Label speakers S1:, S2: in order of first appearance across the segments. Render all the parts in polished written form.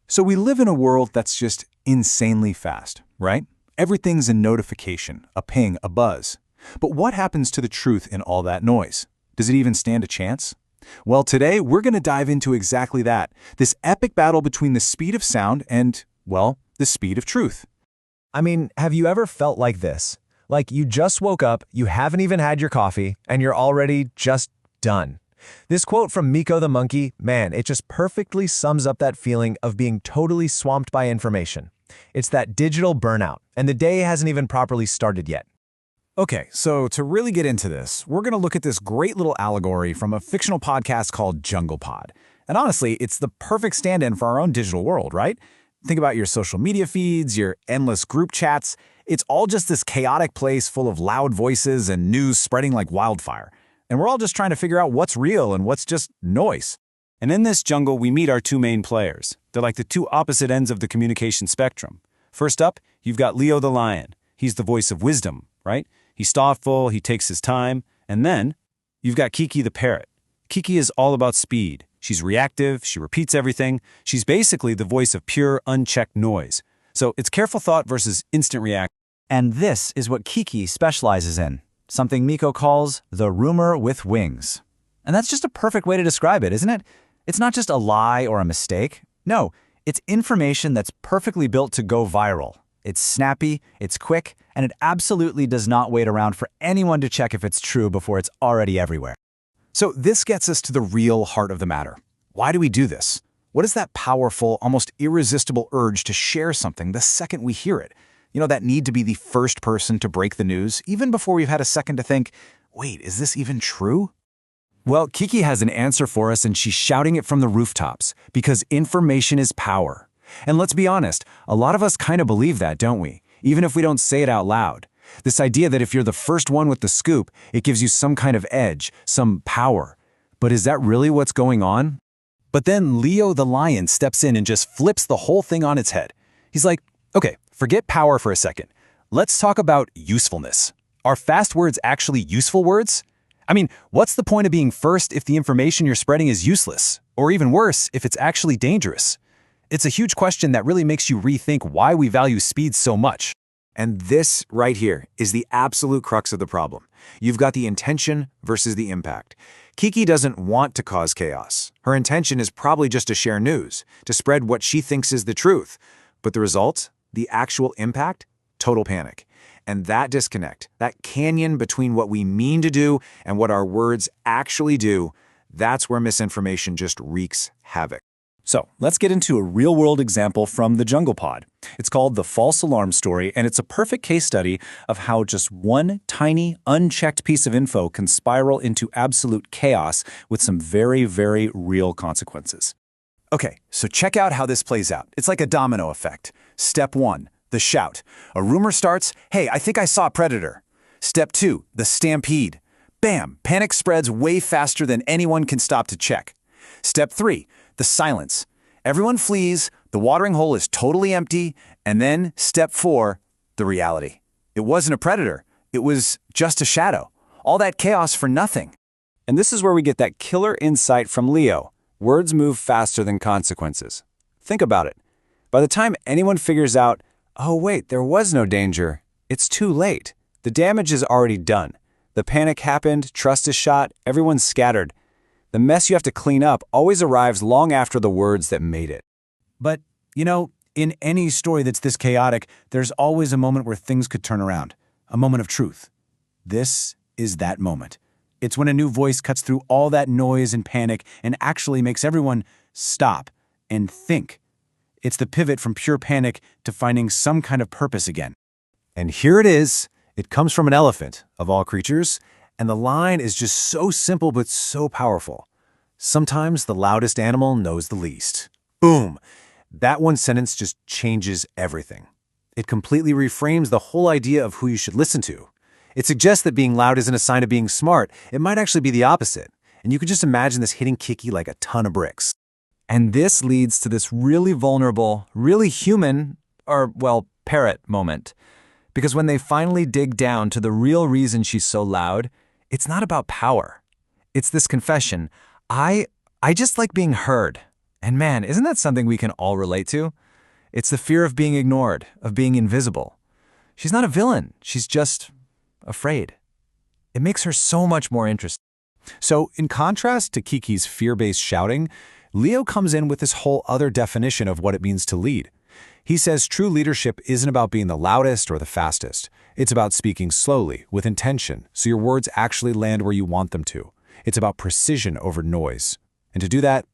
S1: So we live in a world that's just insanely fast, right? Everything's a notification, a ping, a buzz. But what happens to the truth in all that noise? Does it even stand a chance? Well, today we're going to dive into exactly that, this epic battle between the speed of sound and, well, the speed of truth.
S2: I mean, have you ever felt like this? Like you just woke up, you haven't even had your coffee, and you're already just done. This quote from Miko the monkey, man, it just perfectly sums up that feeling of being totally swamped by information. It's that digital burnout, and the day hasn't even properly started yet.
S3: Okay, so to really get into this, we're going to look at this great little allegory from a fictional podcast called Jungle Pod. And honestly, it's the perfect stand-in for our own digital world, right? Think about your social media feeds, your endless group chats. It's all just this chaotic place full of loud voices and news spreading like wildfire. And we're all just trying to figure out what's real and what's just noise.
S1: And in this jungle, we meet our two main players. They're like the two opposite ends of the communication spectrum. First up, you've got Leo the lion. He's the voice of wisdom, right? He's thoughtful, he takes his time. And then you've got Kiki the parrot. Kiki is all about speed. She's reactive, she repeats everything. She's basically the voice of pure, unchecked noise. So it's careful thought versus instant reaction.
S4: And this is what Kiki specializes in, something Miko calls the rumor with wings. And that's just a perfect way to describe it, isn't it? It's not just a lie or a mistake. No, it's information that's perfectly built to go viral. It's snappy, it's quick, and it absolutely does not wait around for anyone to check if it's true before it's already everywhere.
S3: So this gets us to the real heart of the matter. Why do we do this? What is that powerful, almost irresistible urge to share something the second we hear it? You know, that need to be the first person to break the news, even before we've had a second to think, wait, is this even true? Well, Kiki has an answer for us, and she's shouting it from the rooftops, because information is power. And let's be honest, a lot of us kind of believe that, don't we? Even if we don't say it out loud. This idea that if you're the first one with the scoop, it gives you some kind of edge, some power. But is that really what's going on? But then Leo the lion steps in and just flips the whole thing on its head. He's like, okay, forget power for a second. Let's talk about usefulness. Are fast words actually useful words? I mean, what's the point of being first if the information you're spreading is useless? Or even worse, if it's actually dangerous? It's a huge question that really makes you rethink why we value speed so much. And this right here is the absolute crux of the problem. You've got the intention versus the impact. Kiki doesn't want to cause chaos. Her intention is probably just to share news, to spread what she thinks is the truth. But the result, the actual impact, total panic. And that disconnect, that canyon between what we mean to do and what our words actually do, that's where misinformation just wreaks havoc.
S1: So let's get into a real-world example from the Jungle Pod. It's called The False Alarm Story, and it's a perfect case study of how just one tiny, unchecked piece of info can spiral into absolute chaos with some very, very real consequences.
S3: Okay, so check out how this plays out. It's like a domino effect. Step 1, the shout. A rumor starts, hey, I think I saw a predator. Step 2, the stampede. Bam, panic spreads way faster than anyone can stop to check. Step 3, the silence. Everyone flees, the watering hole is totally empty, and then step 4, the reality. It wasn't a predator, it was just a shadow. All that chaos for nothing.
S1: And this is where we get that killer insight from Leo. Words move faster than consequences. Think about it. By the time anyone figures out, oh wait, there was no danger, it's too late. The damage is already done. The panic happened, trust is shot, everyone's scattered. The mess you have to clean up always arrives long after the words that made it.
S3: But, you know, in any story that's this chaotic, there's always a moment where things could turn around. A moment of truth. This is that moment. It's when a new voice cuts through all that noise and panic and actually makes everyone stop and think. It's the pivot from pure panic to finding some kind of purpose again. And here it is. It comes from an elephant, of all creatures, and the line is just so simple but so powerful. Sometimes the loudest animal knows the least. Boom! That one sentence just changes everything. It completely reframes the whole idea of who you should listen to. It suggests that being loud isn't a sign of being smart. It might actually be the opposite. And you could just imagine this hitting Kiki like a ton of bricks.
S4: And this leads to this really vulnerable, really human, or, well, parrot moment. Because when they finally dig down to the real reason she's so loud, it's not about power. It's this confession, I just like being heard.
S2: And man, isn't that something we can all relate to? It's the fear of being ignored, of being invisible. She's not a villain, she's just afraid. It makes her so much more interesting.
S3: So, in contrast to Kiki's fear-based shouting, Leo comes in with this whole other definition of what it means to lead. He says true leadership isn't about being the loudest or the fastest. It's about speaking slowly, with intention, so your words actually land where you want them to. It's about precision over noise. And to do that,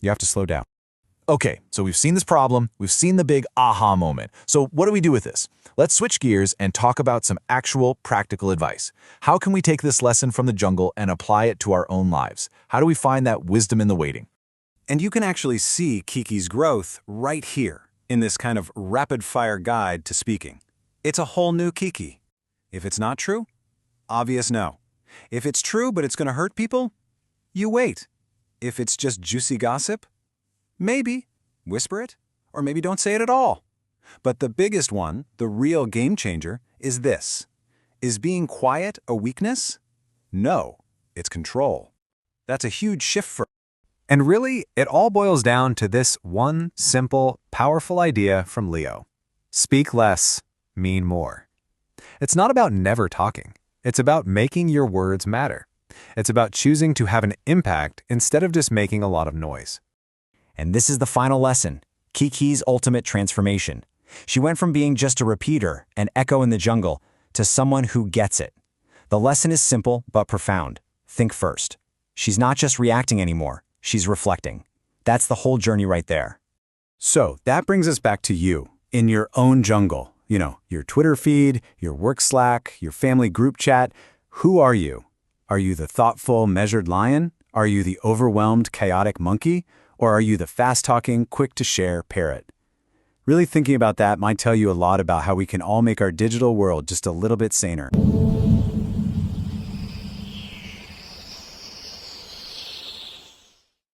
S3: you have to slow down.
S2: Okay, so we've seen this problem, we've seen the big aha moment. So what do we do with this? Let's switch gears and talk about some actual practical advice. How can we take this lesson from the jungle and apply it to our own lives? How do we find that wisdom in the waiting?
S1: And you can actually see Kiki's growth right here in this kind of rapid-fire guide to speaking. It's a whole new Kiki. If it's not true, obvious no. If it's true but it's going to hurt people, you wait. If it's just juicy gossip, maybe whisper it, or maybe don't say it at all. But the biggest one, the real game changer, is this. Is being quiet a weakness? No, it's control. That's a huge shift for.
S3: And really, it all boils down to this one simple, powerful idea from Leo. Speak less, mean more. It's not about never talking. It's about making your words matter. It's about choosing to have an impact instead of just making a lot of noise.
S4: And this is the final lesson, Kiki's ultimate transformation. She went from being just a repeater, an echo in the jungle, to someone who gets it. The lesson is simple but profound. Think first. She's not just reacting anymore, she's reflecting. That's the whole journey right there.
S1: So that brings us back to you, in your own jungle. You know, your Twitter feed, your work Slack, your family group chat. Who are you? Are you the thoughtful, measured lion? Are you the overwhelmed, chaotic monkey? Or are you the fast-talking, quick-to-share parrot? Really thinking about that might tell you a lot about how we can all make our digital world just a little bit saner.